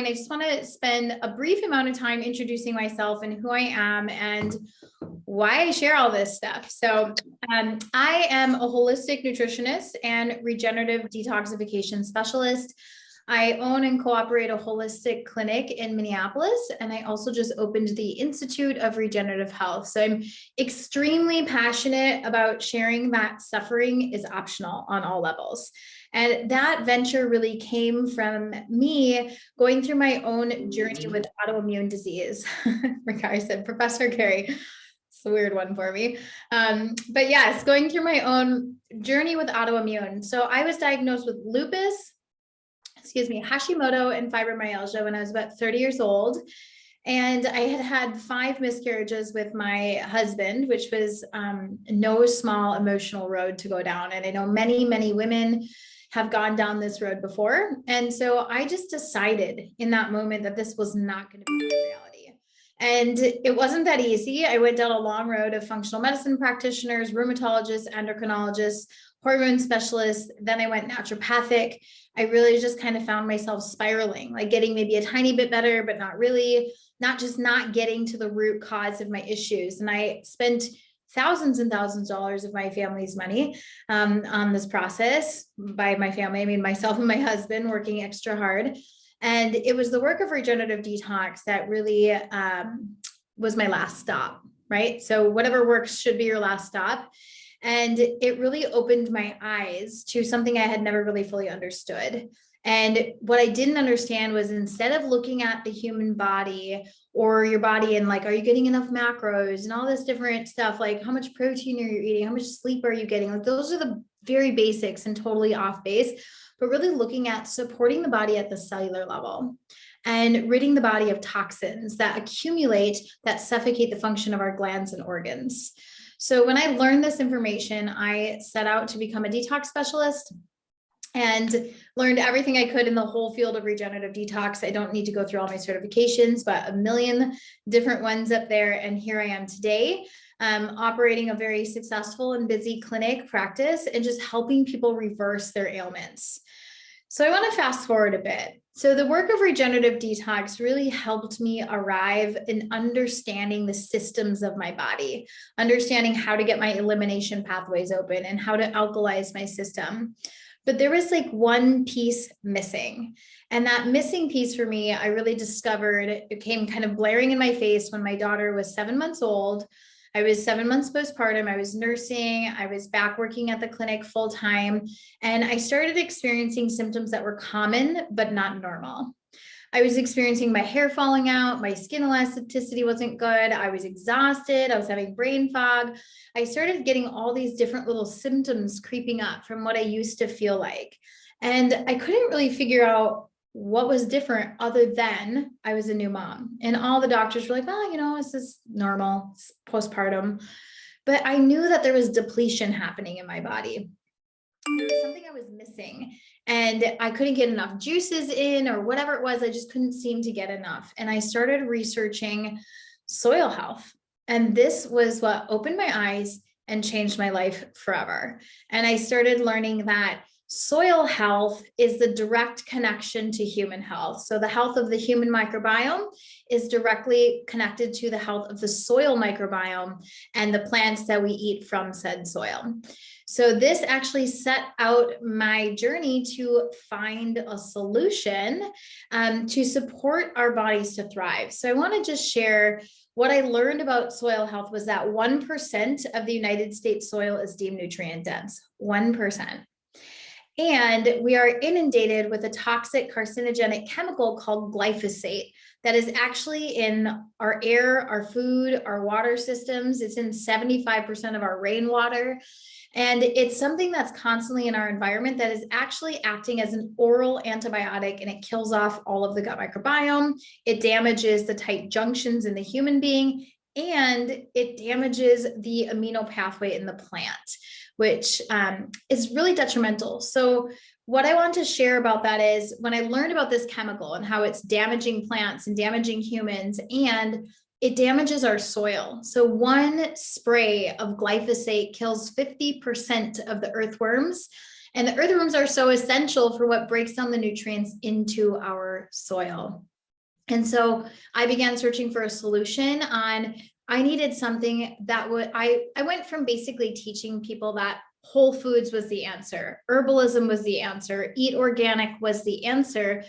mind, I just want to spend a brief amount of time introducing myself and who I am and why I share all this stuff. So I am a holistic nutritionist and regenerative detoxification specialist. I own and cooperate a holistic clinic in Minneapolis, and I also just opened the Institute of Regenerative Health. So I'm extremely passionate about sharing that suffering is optional on all levels. And that venture really came from me going through my own journey with autoimmune disease. Like I said, Professor Carrie. It's a weird one for me. But yes, going through my own journey with autoimmune. So I was diagnosed with lupus, Hashimoto and fibromyalgia when I was about 30 years old. And I had had 5 miscarriages with my husband, which was no small emotional road to go down. And I know many, many women have gone down this road before. And so I just decided in that moment that this was not going to be my reality. And it wasn't that easy. I went down a long road of functional medicine practitioners, rheumatologists, endocrinologists, hormone specialists. Then I went naturopathic. I really just kind of found myself spiraling, like getting maybe a tiny bit better, but not really, not getting to the root cause of my issues. And I spent thousands and thousands of dollars of my family's money on this process. By my family, I mean myself and my husband working extra hard. And it was the work of regenerative detox that really was my last stop, right? So whatever works should be your last stop. And it really opened my eyes to something I had never really fully understood. And what I didn't understand was instead of looking at the human body or your body and like, are you getting enough macros and all this different stuff, like how much protein are you eating? How much sleep are you getting? Like those are the very basics and totally off base, but really looking at supporting the body at the cellular level and ridding the body of toxins that accumulate, that suffocate the function of our glands and organs. So when I learned this information, I set out to become a detox specialist and learned everything I could in the whole field of regenerative detox. I don't need to go through all my certifications, but a million different ones up there. And here I am today, operating a very successful and busy clinic practice and just helping people reverse their ailments. So I want to fast forward a bit. So the work of regenerative detox really helped me arrive in understanding the systems of my body, understanding how to get my elimination pathways open and how to alkalize my system. But there was like one piece missing. And that missing piece for me, I really discovered, it came kind of blaring in my face when my daughter was 7 months old. I was 7 months postpartum. I was nursing. I was back working at the clinic full time. And I started experiencing symptoms that were common, but not normal. I was experiencing my hair falling out. My skin elasticity wasn't good. I was exhausted. I was having brain fog. I started getting all these different little symptoms creeping up from what I used to feel like. And I couldn't really figure out what was different other than I was a new mom. And all the doctors were like, well, you know, this is normal, it's postpartum. But I knew that there was depletion happening in my body. There was something I was missing and I couldn't get enough juices in or whatever it was. I just couldn't seem to get enough. And I started researching soil health. And this was what opened my eyes and changed my life forever. And I started learning that soil health is the direct connection to human health. So the health of the human microbiome is directly connected to the health of the soil microbiome and the plants that we eat from said soil. So this actually set out my journey to find a solution to support our bodies to thrive. So I want to just share what I learned about soil health was that 1% of the United States soil is deemed nutrient dense, 1%. And we are inundated with a toxic carcinogenic chemical called glyphosate that is actually in our air, our food, our water systems. It's in 75% of our rainwater. And it's something that's constantly in our environment that is actually acting as an oral antibiotic, and it kills off all of the gut microbiome. It damages the tight junctions in the human being, and it damages the amino pathway in the plant, which is really detrimental. So what I want to share about that is when I learned about this chemical and how it's damaging plants and damaging humans, and it damages our soil. So one spray of glyphosate kills 50% of the earthworms And the earthworms are so essential for what breaks down the nutrients into our soil. And so I began searching for a solution on, I needed something that I went from basically teaching people that whole foods was the answer, herbalism was the answer, eat organic was the answer,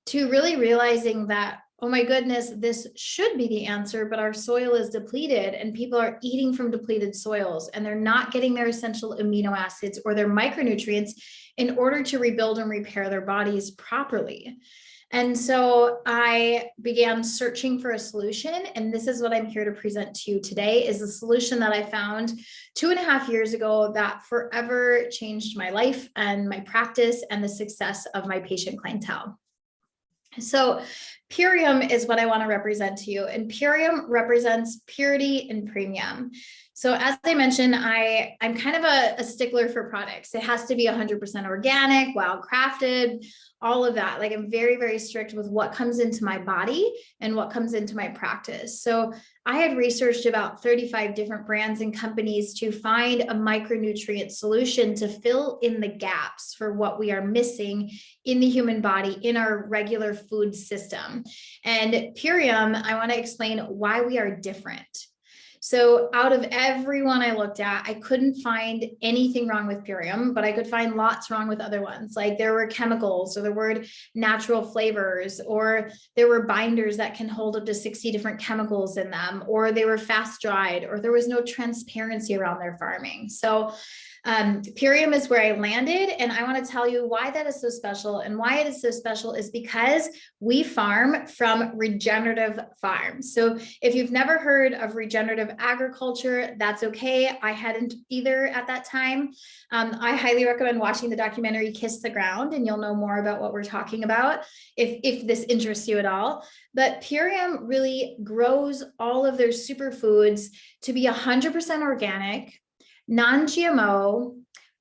to really realizing that, oh my goodness, this should be the answer, but our soil is depleted and people are eating from depleted soils and they're not getting their essential amino acids or their micronutrients in order to rebuild and repair their bodies properly. And so I began searching for a solution, and this is what I'm here to present to you today, is a solution that I found 2.5 years ago that forever changed my life and my practice and the success of my patient clientele. So Purium is what I want to represent to you, and Purium represents purity and premium. So as I mentioned, I'm kind of a stickler for products. It has to be 100% organic, wild crafted, all of that. Like, I'm very, very strict with what comes into my body and what comes into my practice. So I had researched about 35 different brands and companies to find a micronutrient solution to fill in the gaps for what we are missing in the human body in our regular food system. And Purium, I want to explain why we are different. So out of everyone I looked at, I couldn't find anything wrong with Purium, but I could find lots wrong with other ones. Like, there were chemicals, or there were natural flavors, or there were binders that can hold up to 60 different chemicals in them, or they were fast dried, or there was no transparency around their farming. So Purium is where I landed, and I want to tell you why that is so special. And why it is so special is because we farm from Regenerative Farms. So if you've never heard of regenerative agriculture, that's okay. I hadn't either at that time. I highly recommend watching the documentary Kiss the Ground, and you'll know more about what we're talking about if this interests you at all. But Purium really grows all of their superfoods to be 100% organic, non-GMO,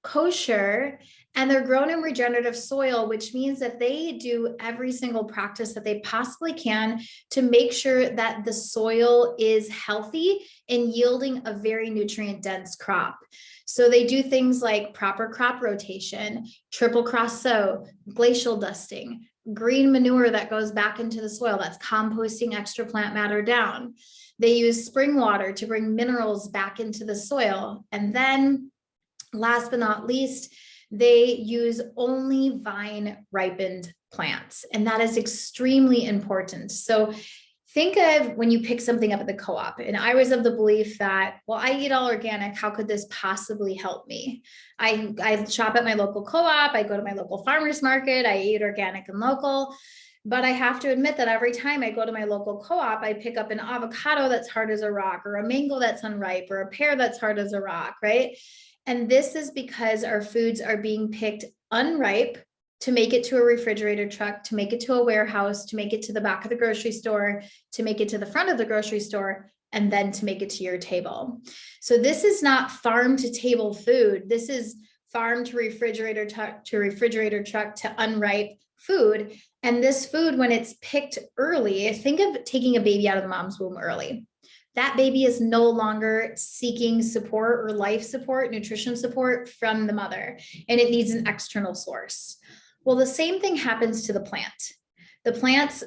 kosher, and they're grown in regenerative soil, which means that they do every single practice that they possibly can to make sure that the soil is healthy and yielding a very nutrient dense crop. So they do things like proper crop rotation, triple cross sow, glacial dusting, green manure that goes back into the soil, that's composting extra plant matter down. They use spring water to bring minerals back into the soil. And then last but not least, they use only vine ripened plants. And that is extremely important. So think of when you pick something up at the co-op. And I was of the belief that, well, I eat all organic. How could this possibly help me? I shop at my local co-op. I go to my local farmer's market. I eat organic and local. But I have to admit that every time I go to my local co-op, I pick up an avocado that's hard as a rock, or a mango that's unripe, or a pear that's hard as a rock, right? And this is because our foods are being picked unripe to make it to a refrigerator truck, to make it to a warehouse, to make it to the back of the grocery store, to make it to the front of the grocery store, and then to make it to your table. So this is not farm to table food. This is farm to refrigerator truck to unripe food. And this food, when it's picked early, think of taking a baby out of the mom's womb early. That baby is no longer seeking support or life support, nutrition support from the mother, and it needs an external source. Well, the same thing happens to the plant. The plant's,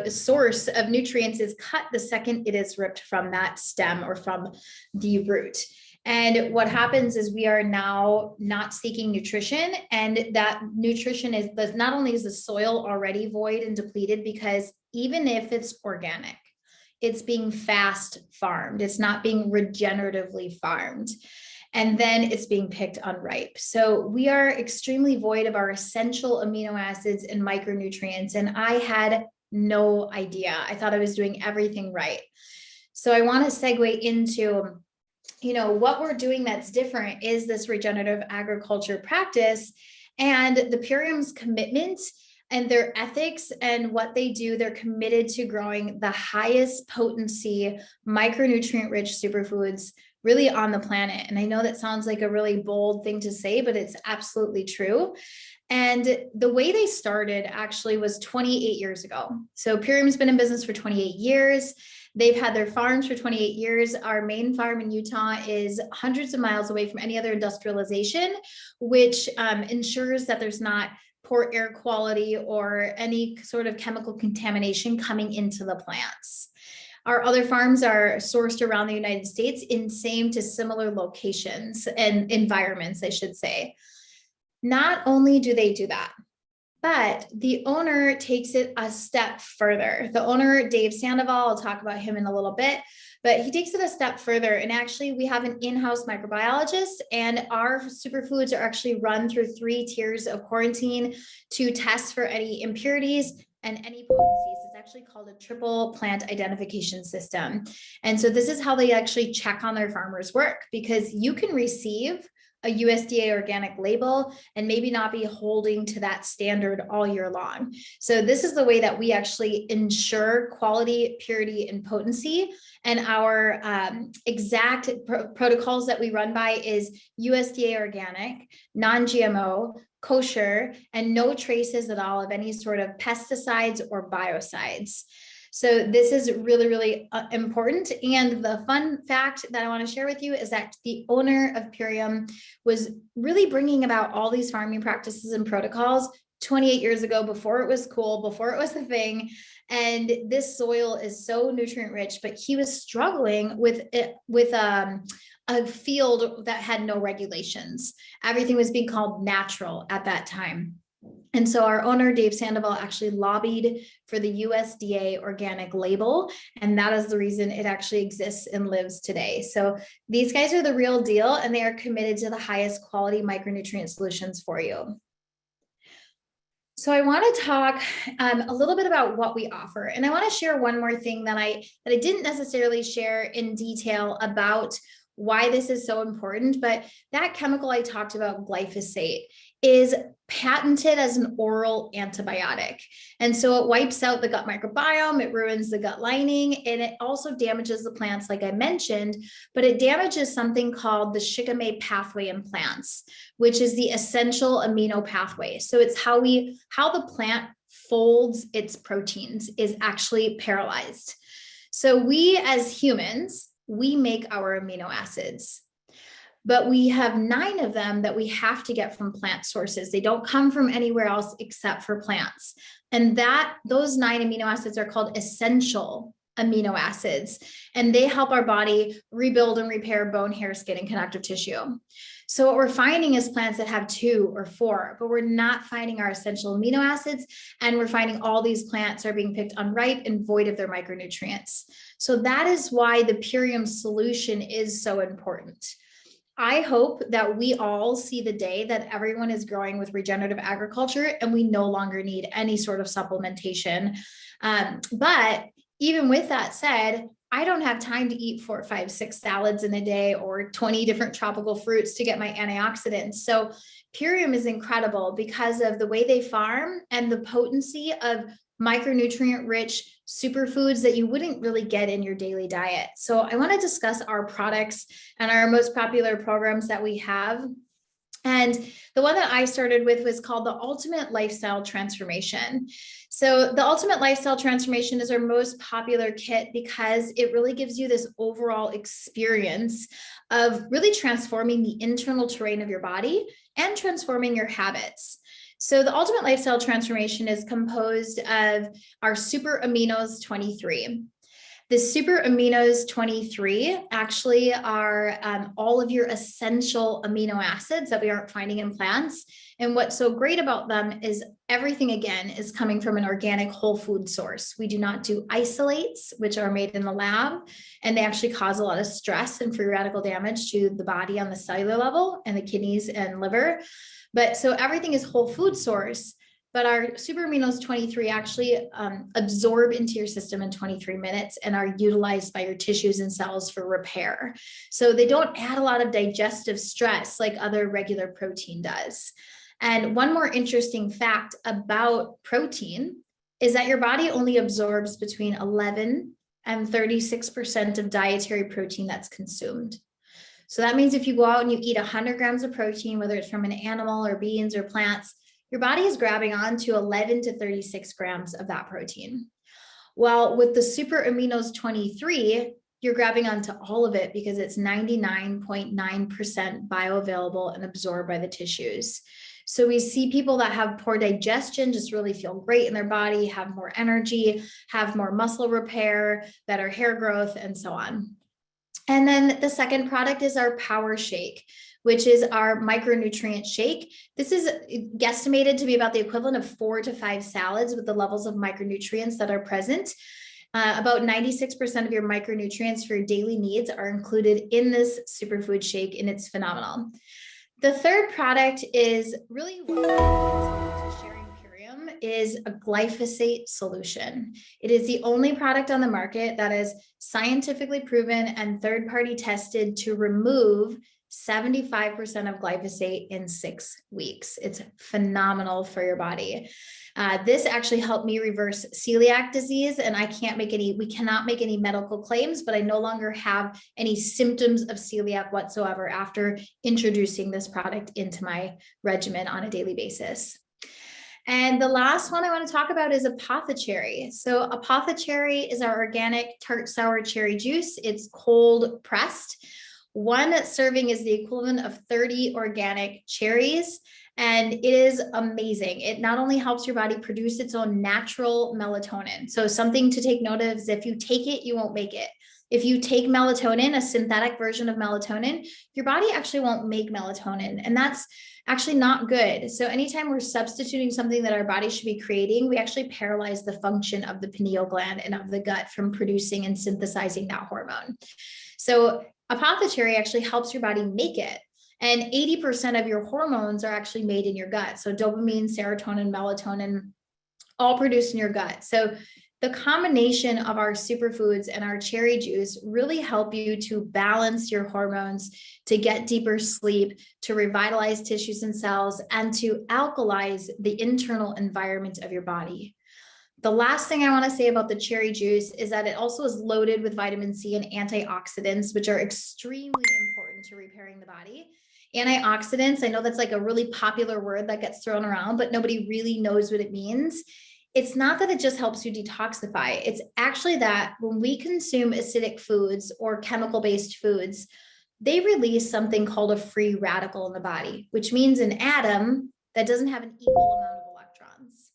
source of nutrients is cut the second it is ripped from that stem or from the root. And what happens is we are now not seeking nutrition, and that nutrition is not only is the soil already void and depleted, because even if it's organic, it's being fast farmed. It's not being regeneratively farmed. And then it's being picked unripe. So we are extremely void of our essential amino acids and micronutrients. And I had no idea. I thought I was doing everything right. So I want to segue into, what we're doing that's different is this regenerative agriculture practice, and the Purium's commitment and their ethics and what they do. They're committed to growing the highest potency, micronutrient rich superfoods really on the planet. And I know that sounds like a really bold thing to say, but it's absolutely true. And the way they started actually was 28 years ago. So Purium's been in business for 28 years. They've had their farms for 28 years. Our main farm in Utah is hundreds of miles away from any other industrialization, which ensures that there's not poor air quality or any sort of chemical contamination coming into the plants. Our other farms are sourced around the United States in same to similar locations and environments, I should say. Not only do they do that, but the owner takes it a step further. The owner, Dave Sandoval, I'll talk about him in a little bit, but he takes it a step further. And actually, we have an in-house microbiologist, and our superfoods are actually run through 3 tiers of quarantine to test for any impurities and any potencies. It's actually called a triple plant identification system. And so this is how they actually check on their farmers' work, because you can receive a USDA organic label and maybe not be holding to that standard all year long. So this is the way that we actually ensure quality, purity, and potency. And our exact protocols that we run by is USDA organic, non-GMO, kosher, and no traces at all of any sort of pesticides or biocides. So this is really, really important. And the fun fact that I want to share with you is that the owner of Purium was really bringing about all these farming practices and protocols 28 years ago, before it was cool, before it was a thing. And this soil is so nutrient rich, but he was struggling with it, with a field that had no regulations. Everything was being called natural at that time. And so our owner, Dave Sandoval, actually lobbied for the USDA organic label. And that is the reason it actually exists and lives today. So these guys are the real deal, and they are committed to the highest quality micronutrient solutions for you. So I want to talk a little bit about what we offer. And I want to share one more thing that I didn't necessarily share in detail about why this is so important, but that chemical I talked about, glyphosate, is patented as an oral antibiotic. And so it wipes out the gut microbiome, it ruins the gut lining, and it also damages the plants, like I mentioned, but it damages something called the shikimate pathway in plants, which is the essential amino pathway. So it's how the plant folds its proteins is actually paralyzed. So we as humans, we make our amino acids, but we have 9 of them that we have to get from plant sources. They don't come from anywhere else except for plants. And those 9 amino acids are called essential amino acids, and they help our body rebuild and repair bone, hair, skin, and connective tissue. So what we're finding is plants that have 2 or 4, but we're not finding our essential amino acids, and we're finding all these plants are being picked unripe and void of their micronutrients. So that is why the Purium solution is so important. I hope that we all see the day that everyone is growing with regenerative agriculture and we no longer need any sort of supplementation. But even with that said, I don't have time to eat 4, 5, 6 salads in a day or 20 different tropical fruits to get my antioxidants. So Purium is incredible because of the way they farm and the potency of micronutrient rich superfoods that you wouldn't really get in your daily diet. So I want to discuss our products and our most popular programs that we have. And the one that I started with was called the Ultimate Lifestyle Transformation. So the Ultimate Lifestyle Transformation is our most popular kit because it really gives you this overall experience of really transforming the internal terrain of your body and transforming your habits. So the Ultimate Lifestyle Transformation is composed of our Super Aminos 23. The Super Aminos 23 actually are all of your essential amino acids that we aren't finding in plants. And what's so great about them is everything, again, is coming from an organic whole food source. We do not do isolates, which are made in the lab, and they actually cause a lot of stress and free radical damage to the body on the cellular level and the kidneys and liver. But so everything is whole food source, but our Super Aminos 23 actually absorb into your system in 23 minutes and are utilized by your tissues and cells for repair. So they don't add a lot of digestive stress like other regular protein does. And one more interesting fact about protein is that your body only absorbs between 11 and 36% of dietary protein that's consumed. So that means if you go out and you eat 100 grams of protein, whether it's from an animal or beans or plants, your body is grabbing on to 11 to 36 grams of that protein. Well, with the Super Aminos 23, you're grabbing onto all of it because it's 99.9% bioavailable and absorbed by the tissues. So we see people that have poor digestion just really feel great in their body, have more energy, have more muscle repair, better hair growth, and so on. And then the second product is our Power Shake, which is our micronutrient shake. This is guesstimated to be about the equivalent of 4 to 5 salads with the levels of micronutrients that are present. About 96% of your micronutrients for your daily needs are included in this superfood shake, and it's phenomenal. The third product is really what sharing Purium is a glyphosate solution. It is the only product on the market that is scientifically proven and third-party tested to remove 75% of glyphosate in 6 weeks. It's phenomenal for your body. This actually helped me reverse celiac disease, and we cannot make any medical claims, but I no longer have any symptoms of celiac whatsoever after introducing this product into my regimen on a daily basis. And the last one I want to talk about is Apothecary. So Apothecary is our organic tart sour cherry juice. It's cold pressed. One serving is the equivalent of 30 organic cherries, and it is amazing. It not only helps your body produce its own natural melatonin. So something to take note of is if you take it, you won't make it. If you take melatonin, a synthetic version of melatonin, your body actually won't make melatonin, and that's actually not good. So anytime we're substituting something that our body should be creating, we actually paralyze the function of the pineal gland and of the gut from producing and synthesizing that hormone. So Apothecary actually helps your body make it. And 80% of your hormones are actually made in your gut. So dopamine, serotonin, melatonin, all produced in your gut. So the combination of our superfoods and our cherry juice really help you to balance your hormones, to get deeper sleep, to revitalize tissues and cells, and to alkalize the internal environment of your body. The last thing I want to say about the cherry juice is that it also is loaded with vitamin C and antioxidants, which are extremely important to repairing the body. Antioxidants, I know that's like a really popular word that gets thrown around, but nobody really knows what it means. It's not that it just helps you detoxify. It's actually that when we consume acidic foods or chemical-based foods, they release something called a free radical in the body, which means an atom that doesn't have an equal amount of electrons.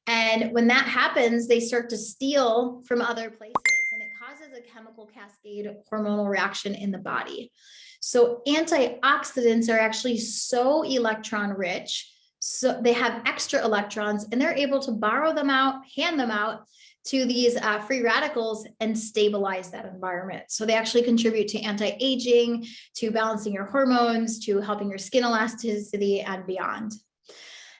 And when that happens, they start to steal from other places, and it causes a chemical cascade hormonal reaction in the body. So antioxidants are actually so electron rich, so they have extra electrons, and they're able to borrow them out, hand them out to these free radicals and stabilize that environment. So they actually contribute to anti-aging, to balancing your hormones, to helping your skin elasticity, and beyond.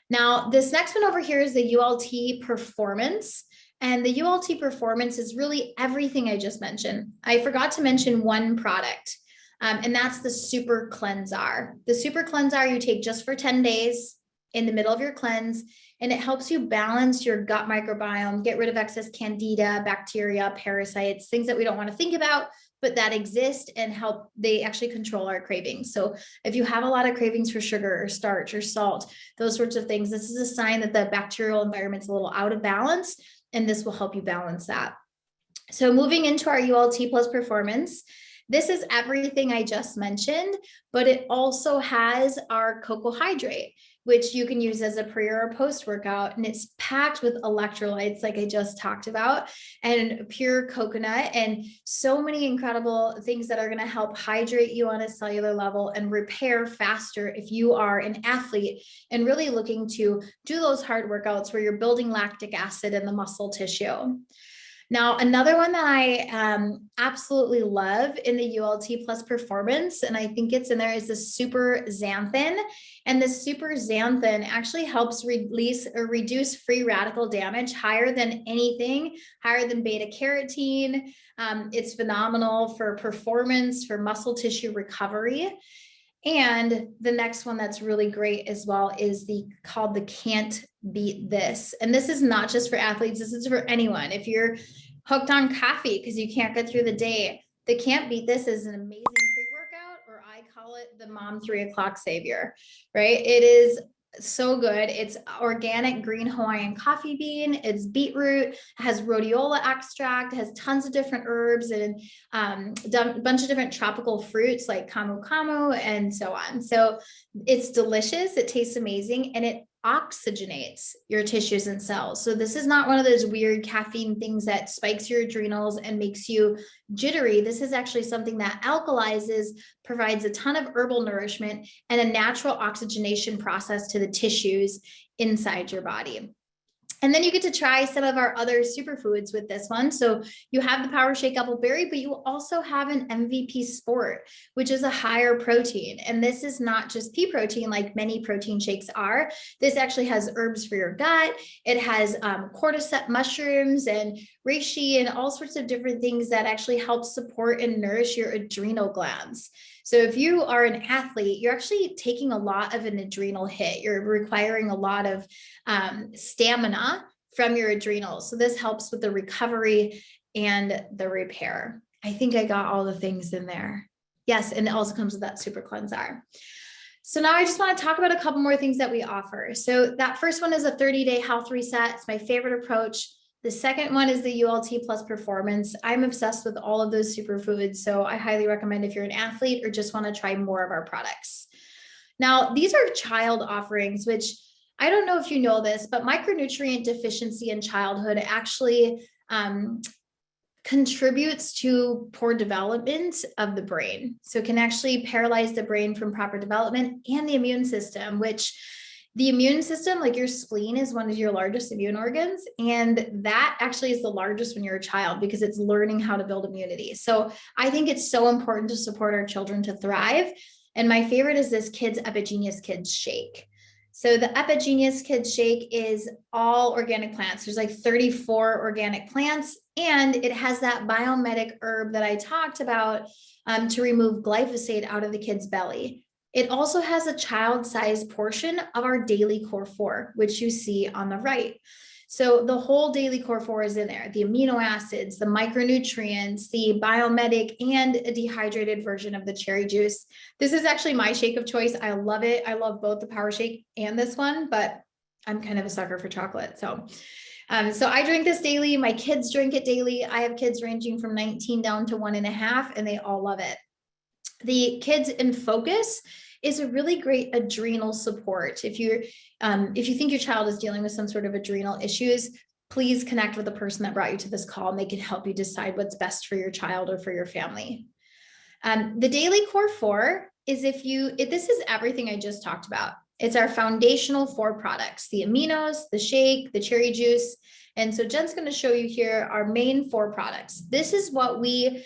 Now, this next one over here is the ULT Performance. And the ULT Performance is really everything I just mentioned. I forgot to mention one product, and that's the Super Cleansar. The Super Cleansar you take just for 10 days in the middle of your cleanse, and it helps you balance your gut microbiome, get rid of excess candida, bacteria, parasites, things that we don't want to think about, but that exist and help. They actually control our cravings. So if you have a lot of cravings for sugar or starch or salt, those sorts of things, this is a sign that the bacterial environment's a little out of balance, and this will help you balance that. So moving into our ULT Plus Performance, this is everything I just mentioned, but it also has our cocoa hydrate, which you can use as a pre or a post workout. And it's packed with electrolytes, like I just talked about, and pure coconut, and so many incredible things that are going to help hydrate you on a cellular level and repair faster if you are an athlete and really looking to do those hard workouts where you're building lactic acid in the muscle tissue. Now, another one that I absolutely love in the ULT Plus Performance, and I think it's in there, is the Super Xanthan. And the Super Xanthan actually helps release or reduce free radical damage higher than anything, higher than beta carotene. It's phenomenal for performance, for muscle tissue recovery. And the next one that's really great as well is called the Can't Beat This. And this is not just for athletes, this is for anyone. If you're hooked on coffee because you can't get through the day, the Can't Beat This is an amazing pre-workout, or I it the mom 3 o'clock savior, right? It is so good. It's organic green Hawaiian coffee bean. It's beetroot, has rhodiola extract, has tons of different herbs and a bunch of different tropical fruits like camu camu and so on. So it's delicious. It tastes amazing and it oxygenates your tissues and cells. So this is not one of those weird caffeine things that spikes your adrenals and makes you jittery. This is actually something that alkalizes, provides a ton of herbal nourishment and a natural oxygenation process to the tissues inside your body. And then you get to try some of our other superfoods with this one. So you have the Power Shake Apple Berry, but you also have an MVP Sport, which is a higher protein. And this is not just pea protein like many protein shakes are. This actually has herbs for your gut. It has cordyceps mushrooms and reishi and all sorts of different things that actually help support and nourish your adrenal glands. So if you are an athlete, you're actually taking a lot of an adrenal hit. You're requiring a lot of stamina from your adrenals. So this helps with the recovery and the repair. I think I got all the things in there. Yes, and it also comes with that super cleanser. So now I just want to talk about a couple more things that we offer. So that first one is a 30-day health reset. It's my favorite approach. The second one is the ULT Plus Performance. I'm obsessed with all of those superfoods, so I highly recommend if you're an athlete or just want to try more of our products. Now, these are child offerings, which I don't know if you know this, but micronutrient deficiency in childhood actually contributes to poor development of the brain. So it can actually paralyze the brain from proper development and the immune system, which the immune system, like your spleen is one of your largest immune organs. And that actually is the largest when you're a child because it's learning how to build immunity. So I think it's so important to support our children to thrive. And my favorite is this Kids Epigenius Kids Shake. So the Epigenius Kids Shake is all organic plants. There's like 34 organic plants, and it has that biomimetic herb that I talked about to remove glyphosate out of the kid's belly. It also has a child-sized portion of our daily core 4, which you see on the right. So the whole daily core 4 is in there, the amino acids, the micronutrients, the biomimetic, and a dehydrated version of the cherry juice. This is actually my shake of choice. I love it. I love both the Power Shake and this one, but I'm kind of a sucker for chocolate. So I drink this daily. My kids drink it daily. I have kids ranging from 19 down to 1.5, and they all love it. The Kids in Focus is a really great adrenal support. If you think your child is dealing with some sort of adrenal issues, please connect with the person that brought you to this call and they can help you decide what's best for your child or for your family. The Daily Core 4 is this is everything I just talked about. It's our foundational 4 products, the aminos, the shake, the cherry juice. And so Jen's going to show you here our main 4 products. This is what we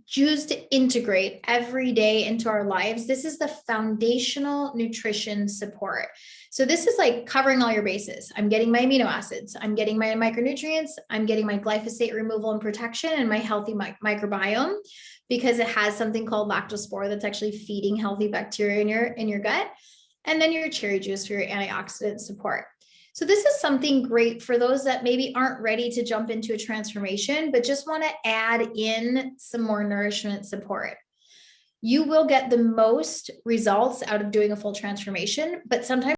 choose to integrate every day into our lives. This is the foundational nutrition support. So this is like covering all your bases. I'm getting my amino acids. I'm getting my micronutrients. I'm getting my glyphosate removal and protection and my healthy microbiome because it has something called lactospore that's actually feeding healthy bacteria in your gut. And then your cherry juice for your antioxidant support. So this is something great for those that maybe aren't ready to jump into a transformation, but just want to add in some more nourishment support. You will get the most results out of doing a full transformation, but sometimes